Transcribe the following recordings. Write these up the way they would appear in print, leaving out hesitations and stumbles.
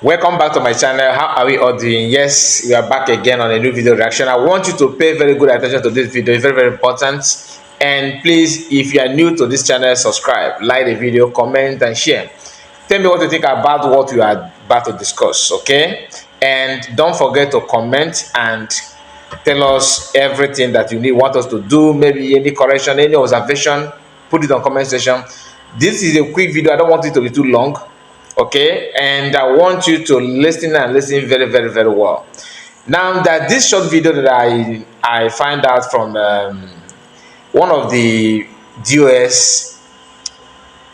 Welcome back to my channel. How are we all doing? Yes, we are back again on a new video reaction. I want you to pay very good attention to this video. It's very important. And please, if you are new to this channel, subscribe, like the video, comment and share. Tell me what you think about what we are about to discuss, okay? And don't forget to comment and tell us everything that you want us to do, maybe any correction, any observation, put it on comment section. This is a quick video. I don't want it to be too long, okay? And I want you to listen and listen very well. Now that this short video that I find out from one of the DOS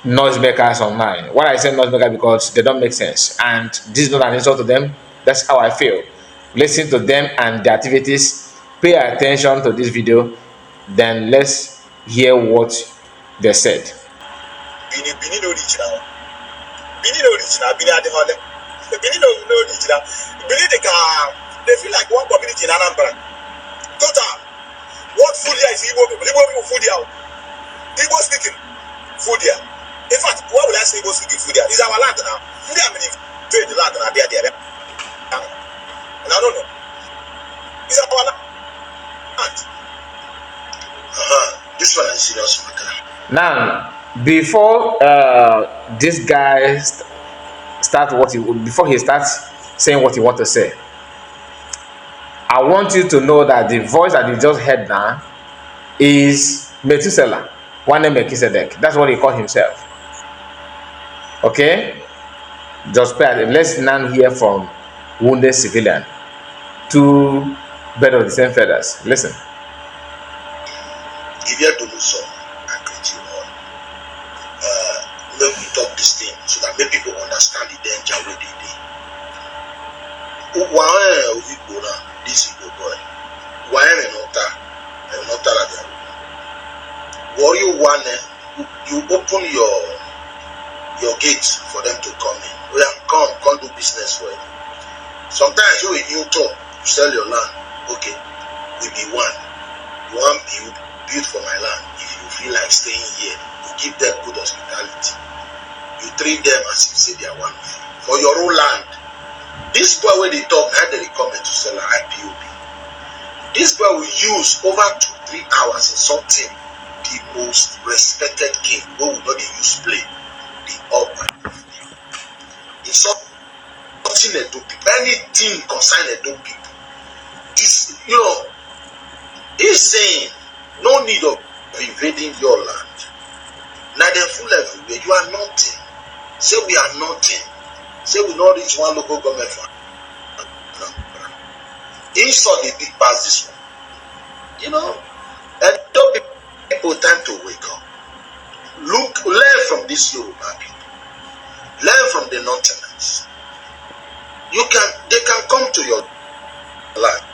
noisemakers online. Why I say noisemaker? Because they don't make sense, and this is not an insult to them. That's how I feel. Listen to them and their activities. Pay attention to this video. Then let's hear what they said. Bini no original. Bini no original. Bini adi hole. Bini no original. Bini they feel like one community in Anambra. Total. What food here is Igbo people? Igbo people food here. Igbo speaking food here. In fact, why would I say Igbo speaking food here? It's our land now. Food here meaning trade the land now. There. And I don't know. It's our land. This one is serious matter. Now, before this guy before he starts saying what he wants to say, I want you to know that the voice that you just heard now is Methuselah, one name Melchizedek. That's what he called himself. Okay, just pay attention. Let's now hear from wounded civilian. Two birds of the same feathers. Listen. If you to lose some, I greet you all. Let me talk this thing so that make people understand the danger where they dey. This Igbo boy. Why not that? Warrior one, you open your gates for them to come in. We come do business for you. Sometimes you a new talk, you sell your land. Okay, we be one. You want build for my land. If you feel like staying here, you give them good hospitality. You treat them as if say they are one of you. For your own land. This boy when they talk, how they comment to sell an IPOB. This boy will use over 2-3 hours insulting the most respected king who will not use play the Almighty. Insulting Edo people, anything concerning Edo people. This, he's saying no need of invading your land. Now they full everywhere. You are nothing. Say we are nothing. Say we not reach one local government for insult the big pass this one. And don't be people time to wake up. Learn from this Yoruba people. Learn from the non-tenants. They can come to your land.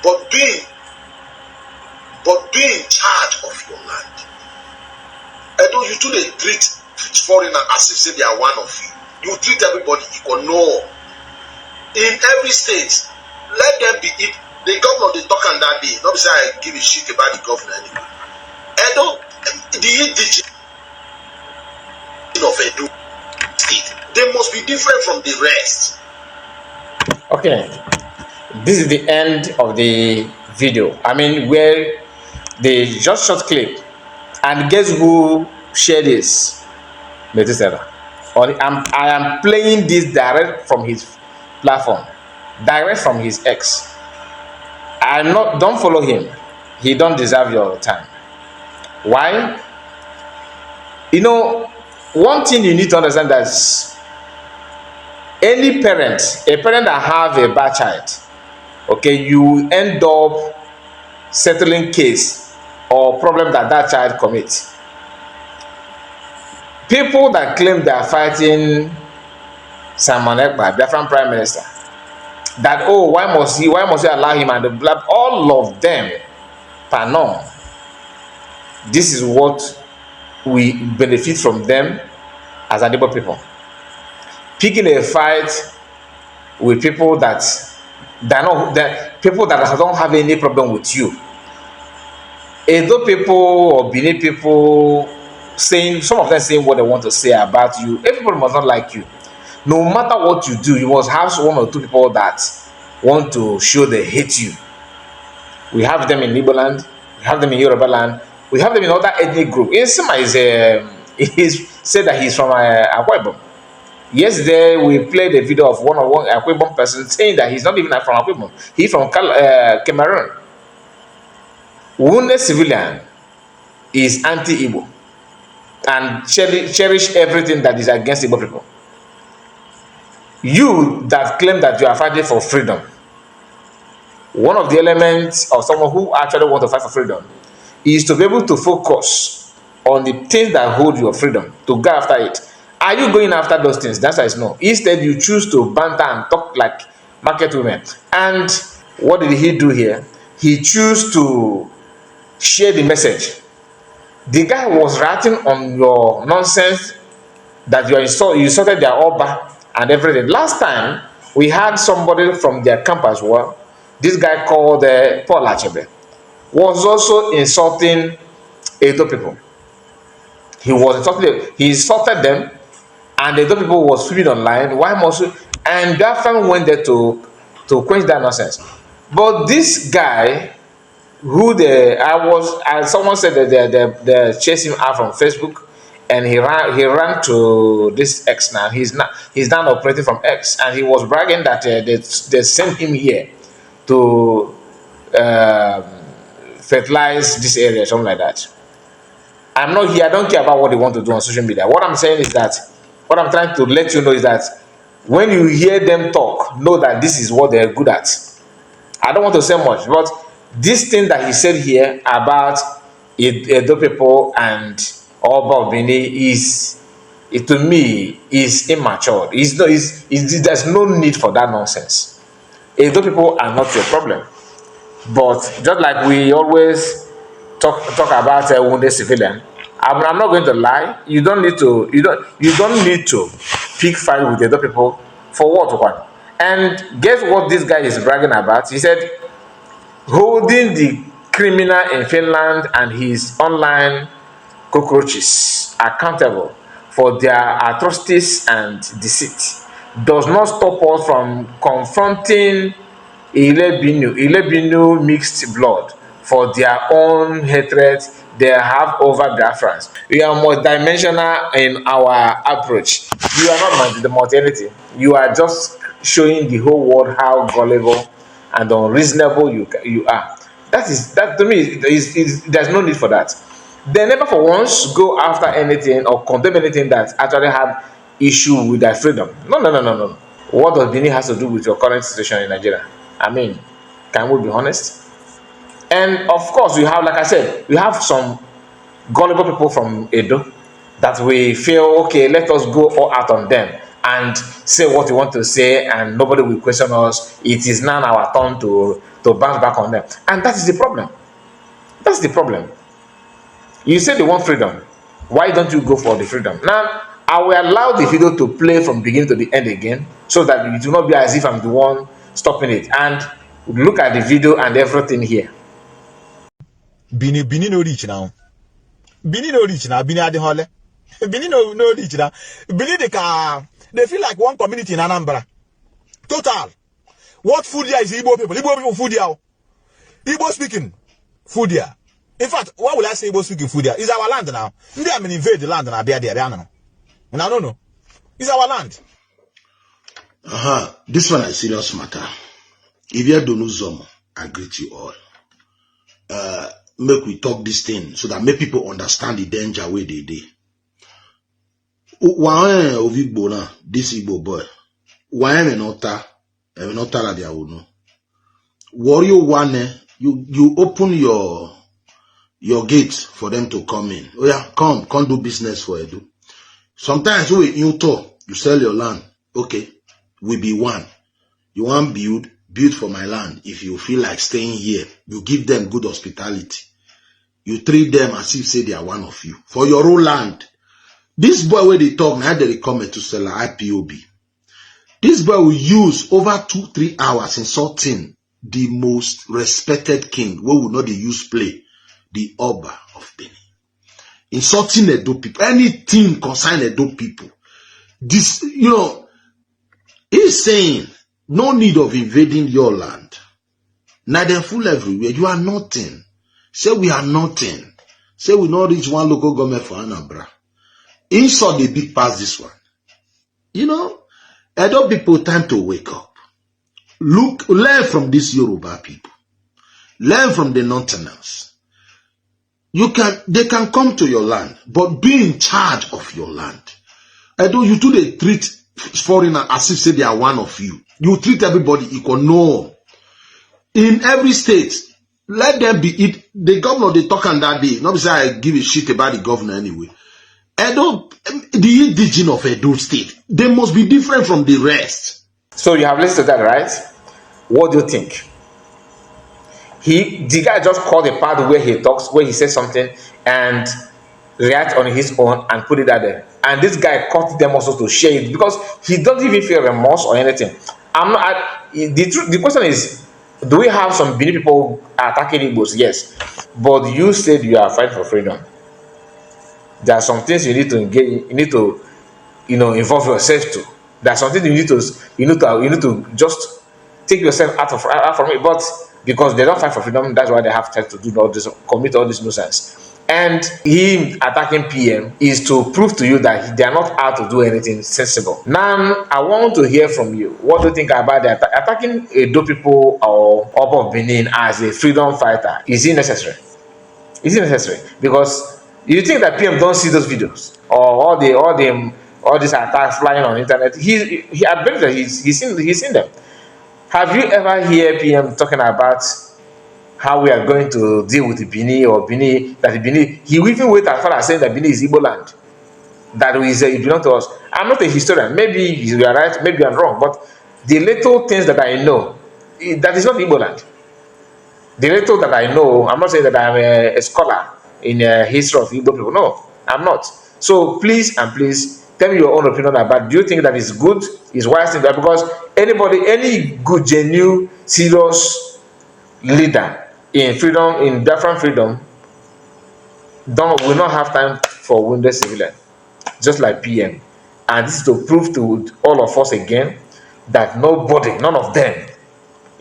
But be in charge of your land. I know you do they treat foreigner as if say they are one of you. You treat everybody equal. No. In every state, let them be. If the governor they talk on that day, not say I give a shit about the governor anyway. Edo, the indigenous of Edo state, they must be different from the rest. Okay, this is the end of the video. I mean, where they just short clip, and guess who shared this? Methuselah. I am playing this direct from his platform, direct from his ex. Don't follow him. He don't deserve your time. Why? One thing you need to understand that any parent, a parent that have a bad child, okay, you end up settling case or problem that child commits. People that claim they are fighting Simon Ekpa, Biafran Prime Minister, that why must you allow him and the black, all of them, pardon. This is what we benefit from them as Igbo people. Picking a fight with people that don't have any problem with you. Edo people or Benin people saying, some of them saying what they want to say about you. Everybody must not like you. No matter what you do, you must have one or two people that want to show they hate you. We have them in Igbo land, we have them in Yoruba land, we have them in other ethnic group. Insima is he's said that he's from Akwa Ibom. Yesterday we played a video of one Akwa Ibom person saying that he's not even from Akwa Ibom. He's from Cameroon. Wounded civilian is anti-Igbo and cherish everything that is against Igbo people. You that claim that you are fighting for freedom, one of the elements of someone who actually want to fight for freedom is to be able to focus on the things that hold your freedom, to go after it. Are you going after those things? The answer is no. Instead, you choose to banter and talk like market women. And what did he do here? He chose to share the message. The guy was writing on your nonsense that you insulted their Oba and everything. Last time, we had somebody from their camp as well. This guy called Paul Achebe was also insulting Edo people. He insulted them, and the Edo people was sweeping online. Why must you? And that family went there to quench that nonsense. But this guy, someone said that they chased him out from Facebook, and he ran to this X now. He's now operating from X, and he was bragging that they sent him here to um, fertilize this area, something like that. I'm not here. I don't care about what they want to do on social media. What I'm saying is that, what I'm trying to let you know is that when you hear them talk, know that this is what they're good at. I don't want to say much, but this thing that he said here about Edo people and Oba Obini to me, is immature. There's no need for that nonsense. Edo people are not your problem. But just like we always talk about a wounded civilian, I'm not going to lie. You don't need to pick fight with the other people for what one. And guess what this guy is bragging about? He said holding the criminal in Finland and his online cockroaches accountable for their atrocities and deceit does not stop us from confronting Ilebinu mixed blood for their own hatred they have over Biafrans. We are multidimensional in our approach. You are not the multi-entity. You are just showing the whole world how gullible and unreasonable you are. That to me there's no need for that. They never for once go after anything or condemn anything that actually have issue with their freedom. No. What does Benin has to do with your current situation in Nigeria? I mean, can we be honest? And of course, we have, like I said, we have some gullible people from Edo that we feel, okay, let us go all out on them and say what we want to say, and nobody will question us. It is now our turn to bounce back on them. And that is the problem. That's the problem. You say they want freedom. Why don't you go for the freedom? Now, I will allow the video to play from beginning to the end again, so that it will not be as if I'm the one stopping it. And look at the video and everything here. Bini no reach now. Bini no reach now. Bini adi hole. Bini no reach now. Bini they feel like one community in Anambra. Total. What food here is Igbo people? Igbo people food here. Igbo speaking food here. In fact, why will I say Igbo speaking food here? It's our land now. They are invade the land and I be there. I don't know. It's our land. This one is serious matter. If you don't know some, I greet you all. Make we talk this thing so that make people understand the danger where they dey. Why of Igbo na this Igbo boy? Why am I not la dia uno? Warrior one, you open your gates for them to come in. Oh yeah, come do business for Edo. Sometimes you talk, you sell your land. Okay, we be one. You want build for my land. If you feel like staying here, you give them good hospitality. You treat them as if say they are one of you. For your own land. This boy where they talk, now they come to sell IPOB. This boy will use over 2-3 hours insulting the most respected king, where will not they use play, the Oba of Benin. Insulting Edo people. Anything concern Edo people. This, He's saying, no need of invading your land. Now they're full everywhere. You are nothing. Say we are nothing. Say we not reach one local government for Anambra. Insult the big pass this one. You know, Edo people time to wake up. Look, learn from these Yoruba people. Learn from the Northerners. They can come to your land, but be in charge of your land. Edo, you too they treat foreigners as if say they are one of you. You treat everybody equal. No. In every state, let them be it. The governor they talk on that day. Not say I give a shit about the governor anyway. Edo, the indigenous of Edo State, they must be different from the rest. So you have listened to that, right? What do you think? The guy just called a part where he talks, where he says something and react on his own and put it out there. And this guy caught them also to share it because he doesn't even feel remorse or anything. The question is, do we have some Benin people attacking Igbos? Yes. But you said you are fighting for freedom. There are some things you need to engage, you need to, involve yourself to. There are some things you need to just take yourself out from it. But because they don't fight for freedom, that's why they have time to do all this, commit all this nonsense. And him attacking PM is to prove to you that they are not out to do anything sensible. Now, I want to hear from you. What do you think about the attacking Edo people or Oba of Benin as a freedom fighter? Is it necessary? Is it necessary? Because you think that PM don't see those videos or all these attacks flying on the internet? I bet that he's seen them. Have you ever heard PM talking about how we are going to deal with the Bini or Bini, that the Bini, he even went as far as saying that Bini is Igbo land, that it belongs to us. I'm not a historian, maybe you are right, maybe I'm wrong, but the little things that I know, that is not Igbo land. The little that I know, I'm not saying that I'm a scholar in history of Igbo people, no, I'm not. So please tell me your own opinion about, do you think that is good, is wise thing that, because any good, genuine, serious leader in freedom, in different freedom, will not have time for wounded civilian, just like PM. And this is to prove to all of us again that none of them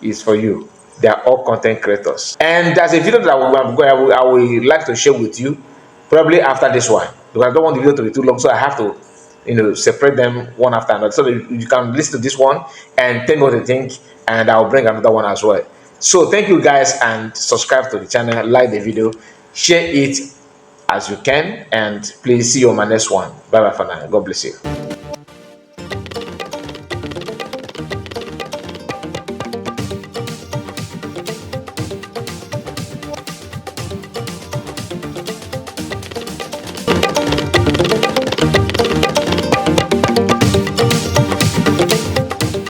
is for you. They are all content creators. And there's a video that I would like to share with you, probably after this one, because I don't want the video to be too long, so I have to separate them one after another, so that you can listen to this one and tell me what you think, and I'll bring another one as well. So thank you guys, and subscribe to the channel, like the video, share it as you can, and please see you on my next one. Bye bye for now. God bless you.